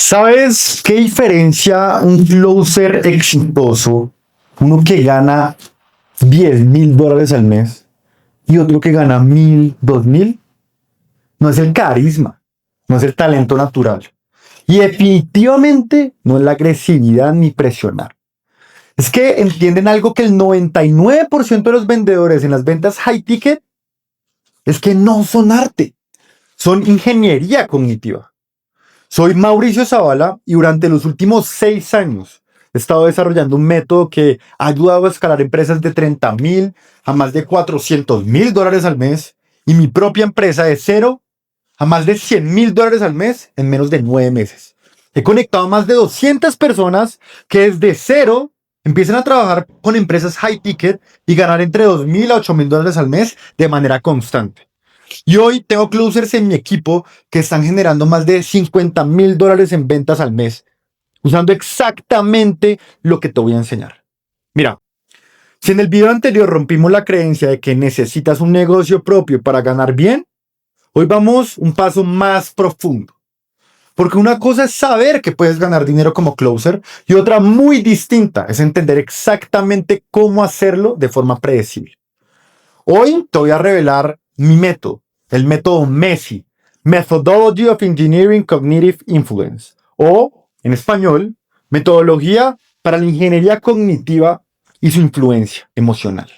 ¿Sabes qué diferencia un closer exitoso, uno que gana $10,000 al mes y otro que gana 1,000, 2,000? No es el carisma, no es el talento natural. Y definitivamente no es la agresividad ni presionar. Es que entienden algo que el 99% de los vendedores en las ventas high ticket es que no son arte, son ingeniería cognitiva. Soy Mauricio Zavala y durante los últimos 6 años he estado desarrollando un método que ha ayudado a escalar empresas de 30,000 a más de $400,000 al mes y mi propia empresa de cero a más de $100,000 al mes en menos de 9 meses. He conectado a más de 200 personas que desde cero empiezan a trabajar con empresas high ticket y ganar entre $2,000 a $8,000 al mes de manera constante. Y hoy tengo closers en mi equipo que están generando más de $50,000 en ventas al mes, usando exactamente lo que te voy a enseñar. Mira, si en el video anterior rompimos la creencia de que necesitas un negocio propio para ganar bien, hoy vamos un paso más profundo. Porque una cosa es saber que puedes ganar dinero como closer y otra muy distinta es entender exactamente cómo hacerlo de forma predecible. Hoy te voy a revelar mi método, el método MESI, Methodology of Engineering Cognitive Influence, o en español, Metodología para la Ingeniería Cognitiva y su influencia emocional.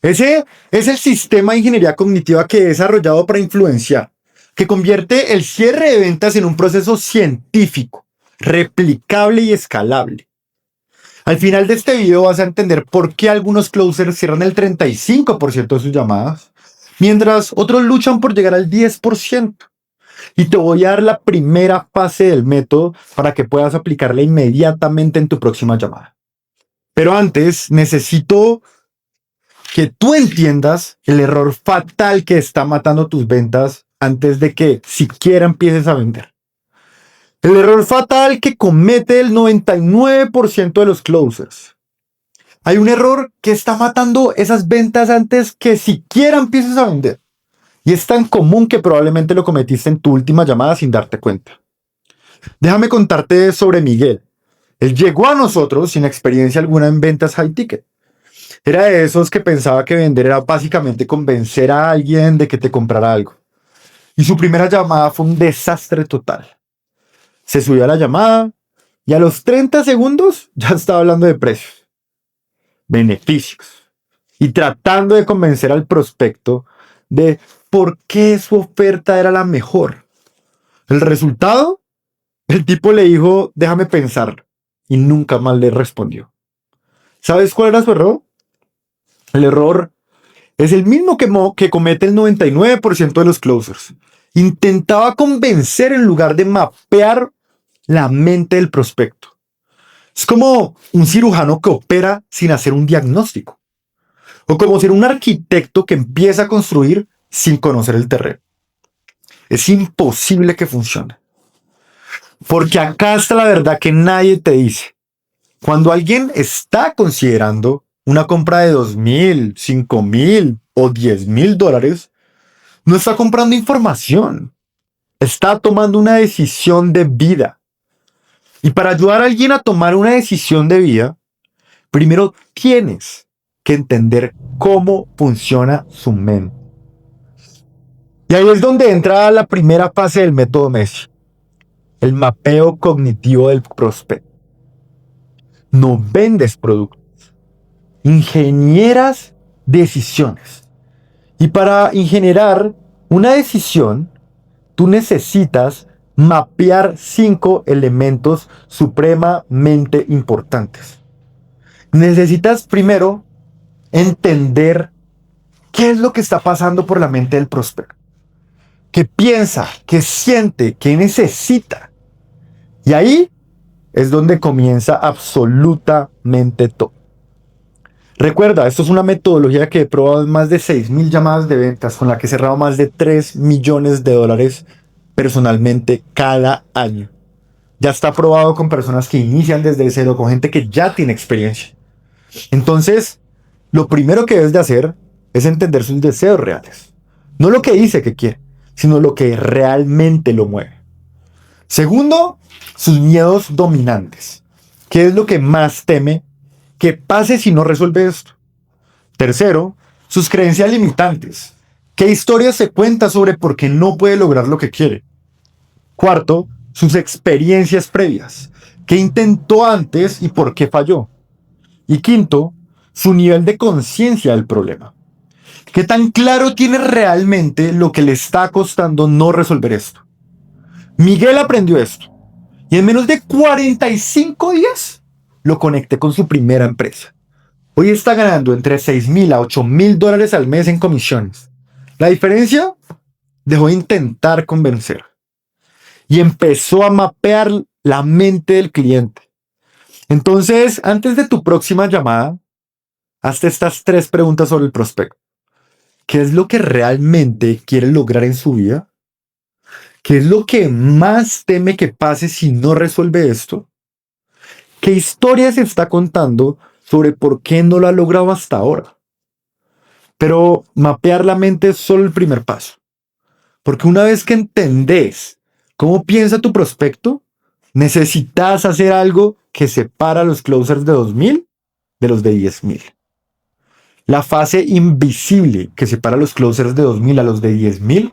Ese es el sistema de ingeniería cognitiva que he desarrollado para influenciar, que convierte el cierre de ventas en un proceso científico, replicable y escalable. Al final de este video vas a entender por qué algunos closers cierran el 35% de sus llamadas, mientras otros luchan por llegar al 10%. Y te voy a dar la primera fase del método para que puedas aplicarla inmediatamente en tu próxima llamada. Pero antes necesito que tú entiendas el error fatal que está matando tus ventas antes de que siquiera empieces a vender. El error fatal que comete el 99% de los closers. Hay un error que está matando esas ventas antes que siquiera empieces a vender. Y es tan común que probablemente lo cometiste en tu última llamada sin darte cuenta. Déjame contarte sobre Miguel. Él llegó a nosotros sin experiencia alguna en ventas high ticket. Era de esos que pensaba que vender era básicamente convencer a alguien de que te comprara algo. Y su primera llamada fue un desastre total. Se subió a la llamada y a los 30 segundos ya estaba hablando de precios, beneficios y tratando de convencer al prospecto de por qué su oferta era la mejor. El resultado, el tipo le dijo, déjame pensar, y nunca más le respondió. ¿Sabes cuál era su error? El error es el mismo que comete el 99% de los closers. Intentaba convencer en lugar de mapear la mente del prospecto. Es como un cirujano que opera sin hacer un diagnóstico. O como ser un arquitecto que empieza a construir sin conocer el terreno. Es imposible que funcione. Porque acá está la verdad que nadie te dice. Cuando alguien está considerando una compra de 2,000, 5,000 o $10,000, no está comprando información. Está tomando una decisión de vida. Y para ayudar a alguien a tomar una decisión de vida, primero tienes que entender cómo funciona su mente. Y ahí es donde entra la primera fase del método MESI, el mapeo cognitivo del prospecto. No vendes productos, ingenieras decisiones. Y para ingenierar una decisión, tú necesitas mapear 5 elementos supremamente importantes. Necesitas primero entender qué es lo que está pasando por la mente del prospecto. ¿Qué piensa? ¿Qué siente? ¿Qué necesita? Y ahí es donde comienza absolutamente todo. Recuerda, esto es una metodología que he probado en más de 6,000 llamadas de ventas, con la que he cerrado más de $3 millones personalmente cada año. Ya está probado con personas que inician desde cero, con gente que ya tiene experiencia. Entonces, lo primero que debes de hacer es entender sus deseos reales. No lo que dice que quiere, sino lo que realmente lo mueve. Segundo, sus miedos dominantes. ¿Qué es lo que más teme que pase si no resuelve esto? Tercero, sus creencias limitantes. ¿Qué historia se cuenta sobre por qué no puede lograr lo que quiere? Cuarto, sus experiencias previas. ¿Qué intentó antes y por qué falló? Y quinto, su nivel de conciencia del problema. ¿Qué tan claro tiene realmente lo que le está costando no resolver esto? Miguel aprendió esto y en menos de 45 días lo conecté con su primera empresa. Hoy está ganando entre 6.000 a 8.000 dólares al mes en comisiones. La diferencia, dejó de intentar convencer y empezó a mapear la mente del cliente. Entonces, antes de tu próxima llamada, hazte estas 3 preguntas sobre el prospecto. ¿Qué es lo que realmente quiere lograr en su vida? ¿Qué es lo que más teme que pase si no resuelve esto? ¿Qué historia se está contando sobre por qué no lo ha logrado hasta ahora? Pero mapear la mente es solo el primer paso. Porque una vez que entendés cómo piensa tu prospecto, necesitas hacer algo que separa a los closers de 2.000 de los de 10.000. La fase invisible que separa a los closers de 2.000 a los de 10.000.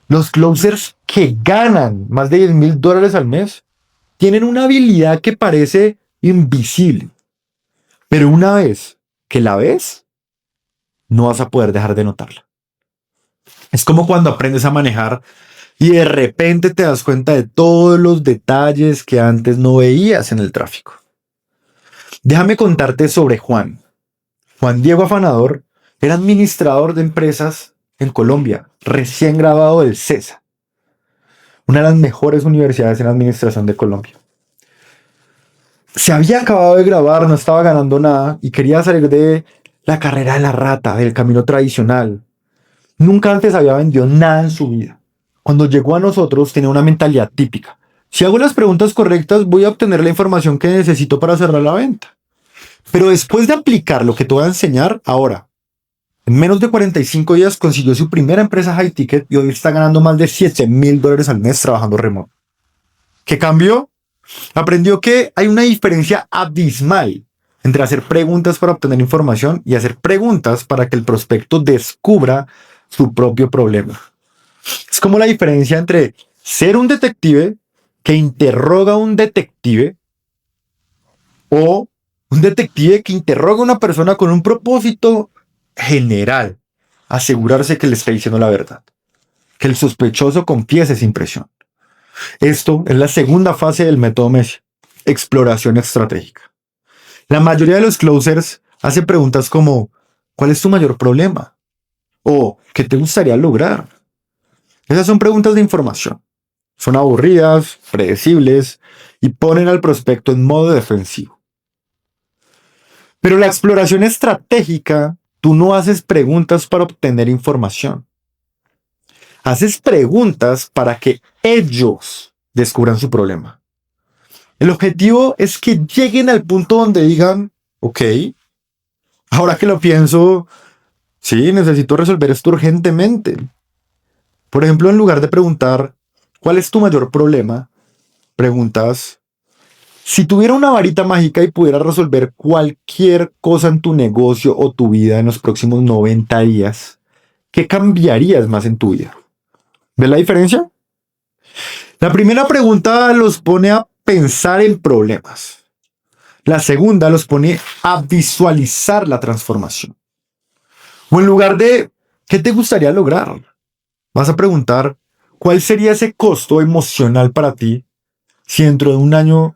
Los closers que ganan más de 10.000 dólares al mes tienen una habilidad que parece invisible. Pero una vez que la ves, no vas a poder dejar de notarla. Es como cuando aprendes a manejar y de repente te das cuenta de todos los detalles que antes no veías en el tráfico. Déjame contarte sobre Juan. Juan Diego Afanador era administrador de empresas en Colombia, recién graduado del CESA, una de las mejores universidades en administración de Colombia. Se había acabado de graduar, no estaba ganando nada y quería salir de la carrera de la rata, del camino tradicional. Nunca antes había vendido nada en su vida. Cuando llegó a nosotros tenía una mentalidad típica. Si hago las preguntas correctas, voy a obtener la información que necesito para cerrar la venta. Pero después de aplicar lo que te voy a enseñar ahora, en menos de 45 días consiguió su primera empresa high ticket y hoy está ganando más de 7.000 dólares al mes trabajando remoto. ¿Qué cambió? Aprendió que hay una diferencia abismal entre hacer preguntas para obtener información y hacer preguntas para que el prospecto descubra su propio problema. Es como la diferencia entre ser un detective que interroga a un detective o un detective que interroga a una persona con un propósito general, asegurarse que le está diciendo la verdad, que el sospechoso confiese sin presión. Esto es la segunda fase del método Messi, exploración estratégica. La mayoría de los closers hacen preguntas como ¿cuál es tu mayor problema? O ¿qué te gustaría lograr? Esas son preguntas de información. Son aburridas, predecibles y ponen al prospecto en modo defensivo. Pero la exploración estratégica, tú no haces preguntas para obtener información. Haces preguntas para que ellos descubran su problema. El objetivo es que lleguen al punto donde digan, ok, ahora que lo pienso, sí, necesito resolver esto urgentemente. Por ejemplo, en lugar de preguntar, ¿cuál es tu mayor problema? Preguntas, si tuviera una varita mágica y pudiera resolver cualquier cosa en tu negocio o tu vida en los próximos 90 días, ¿qué cambiarías más en tu vida? ¿Ves la diferencia? La primera pregunta los pone a pensar en problemas. La segunda los pone a visualizar la transformación. O en lugar de, ¿qué te gustaría lograr? Vas a preguntar, ¿cuál sería ese costo emocional para ti si dentro de un año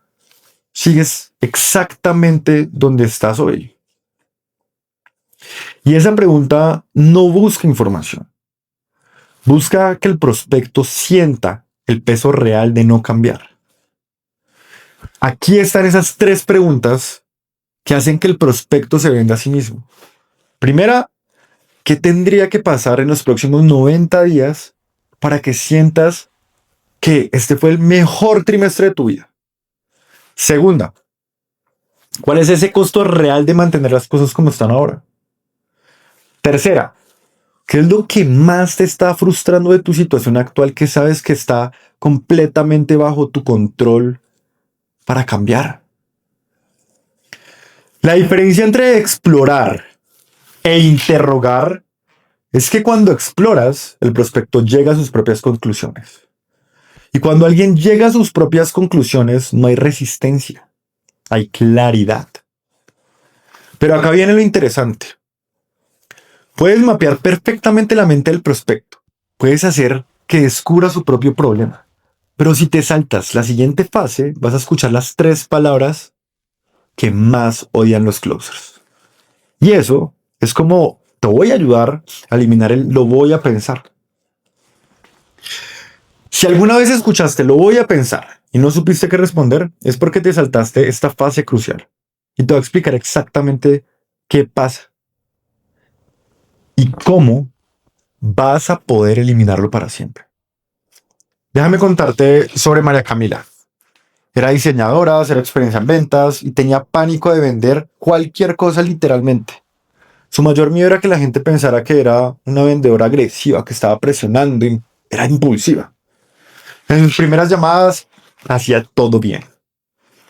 sigues exactamente donde estás hoy? Y esa pregunta no busca información. Busca que el prospecto sienta el peso real de no cambiar. Aquí están esas 3 preguntas que hacen que el prospecto se venda a sí mismo. Primera, ¿qué tendría que pasar en los próximos 90 días para que sientas que este fue el mejor trimestre de tu vida? Segunda, ¿cuál es ese costo real de mantener las cosas como están ahora? Tercera, ¿qué es lo que más te está frustrando de tu situación actual que sabes que está completamente bajo tu control para cambiar. La diferencia entre explorar e interrogar es que cuando exploras, el prospecto llega a sus propias conclusiones. Y cuando alguien llega a sus propias conclusiones, no hay resistencia, hay claridad. Pero acá viene lo interesante. Puedes mapear perfectamente la mente del prospecto. Puedes hacer que descubra su propio problema. Pero si te saltas la siguiente fase, vas a escuchar las 3 palabras que más odian los closers. Y eso es como te voy a ayudar a eliminar el lo voy a pensar. Si alguna vez escuchaste lo voy a pensar y no supiste qué responder, es porque te saltaste esta fase crucial. Y te voy a explicar exactamente qué pasa y cómo vas a poder eliminarlo para siempre. Déjame contarte sobre María Camila. Era diseñadora, cero experiencia en ventas y tenía pánico de vender cualquier cosa literalmente. Su mayor miedo era que la gente pensara que era una vendedora agresiva, que estaba presionando y era impulsiva. En sus primeras llamadas hacía todo bien.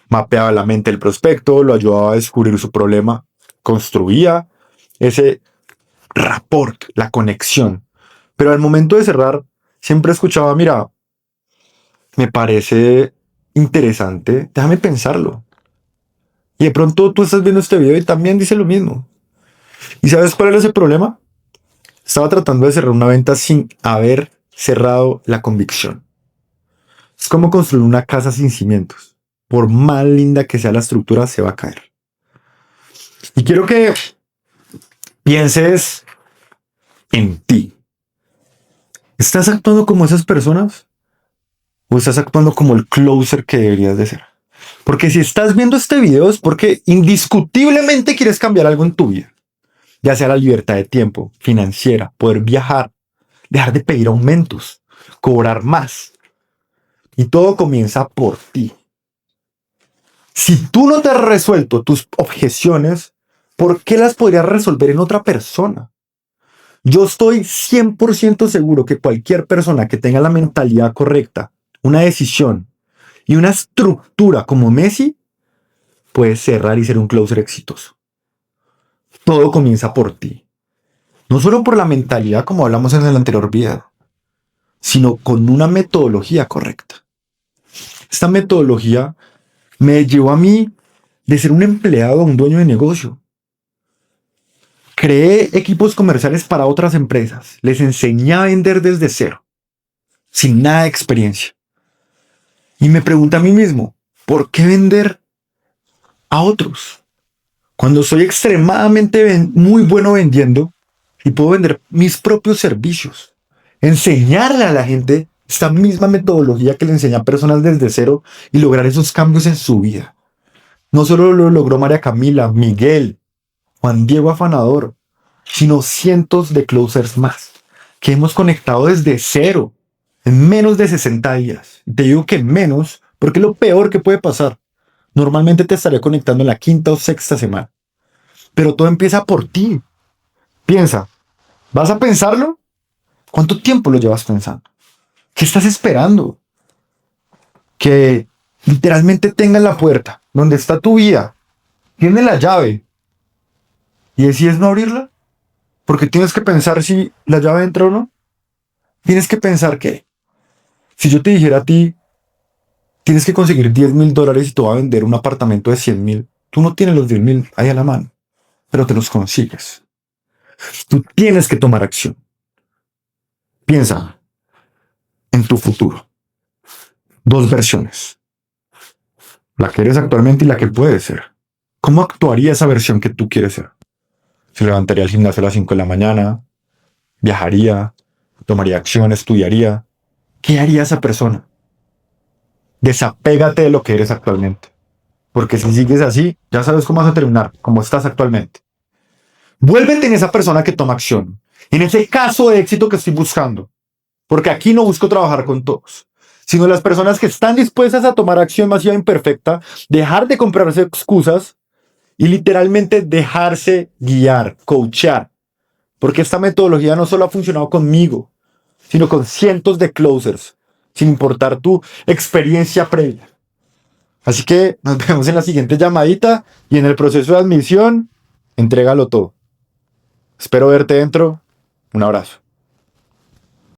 Mapeaba la mente del prospecto, lo ayudaba a descubrir su problema, construía ese rapport, la conexión. Pero al momento de cerrar, siempre escuchaba, mira, me parece interesante, déjame pensarlo. Y de pronto tú estás viendo este video y también dice lo mismo. ¿Y sabes cuál era ese problema? Estaba tratando de cerrar una venta sin haber cerrado la convicción. Es como construir una casa sin cimientos. Por más linda que sea la estructura, se va a caer. Y quiero que pienses en ti. ¿Estás actuando como esas personas? ¿O estás actuando como el closer que deberías de ser? Porque si estás viendo este video es porque indiscutiblemente quieres cambiar algo en tu vida. Ya sea la libertad de tiempo, financiera, poder viajar, dejar de pedir aumentos, cobrar más. Y todo comienza por ti. Si tú no te has resuelto tus objeciones, ¿por qué las podrías resolver en otra persona? Yo estoy 100% seguro que cualquier persona que tenga la mentalidad correcta, una decisión y una estructura como Messi, puede cerrar y ser un closer exitoso. Todo comienza por ti. No solo por la mentalidad como hablamos en el anterior video, sino con una metodología correcta. Esta metodología me llevó a mí de ser un empleado a un dueño de negocio. Creé equipos comerciales para otras empresas. Les enseñé a vender desde cero, sin nada de experiencia. Y me pregunté a mí mismo, ¿por qué vender a otros? Cuando soy extremadamente muy bueno vendiendo y puedo vender mis propios servicios. Enseñarle a la gente esta misma metodología que le enseña a personas desde cero y lograr esos cambios en su vida. No solo lo logró María Camila, Miguel, Juan Diego Afanador, sino cientos de closers más que hemos conectado desde cero en menos de 60 días. Te digo que menos porque es lo peor que puede pasar. Normalmente te estaré conectando en la 5ª o 6ª semana. Pero todo empieza por ti. Piensa, ¿vas a pensarlo? ¿Cuánto tiempo lo llevas pensando? ¿Qué estás esperando? Que literalmente tengas la puerta donde está tu vida, tiene la llave y decides no abrirla, porque tienes que pensar si la llave entra o no. Tienes que pensar que si yo te dijera a ti, tienes que conseguir $10,000 y te voy a vender un apartamento de 100,000, tú no tienes los 10,000 ahí a la mano, pero te los consigues. Tú tienes que tomar acción. Piensa en tu futuro. 2 versiones. La que eres actualmente y la que puedes ser. ¿Cómo actuaría esa versión que tú quieres ser? Se levantaría al gimnasio a las 5 de la mañana, viajaría, tomaría acción, estudiaría. ¿Qué haría esa persona? Desapégate de lo que eres actualmente. Porque si sigues así, ya sabes cómo vas a terminar, como estás actualmente. Vuélvete en esa persona que toma acción. En ese caso de éxito que estoy buscando. Porque aquí no busco trabajar con todos, sino las personas que están dispuestas a tomar acción masiva imperfecta, dejar de comprarse excusas y literalmente dejarse guiar, coachar. Porque esta metodología no solo ha funcionado conmigo, sino con cientos de closers sin importar tu experiencia previa. Así que nos vemos en la siguiente llamadita y en el proceso de admisión, entrégalo todo. Espero verte dentro. Un abrazo.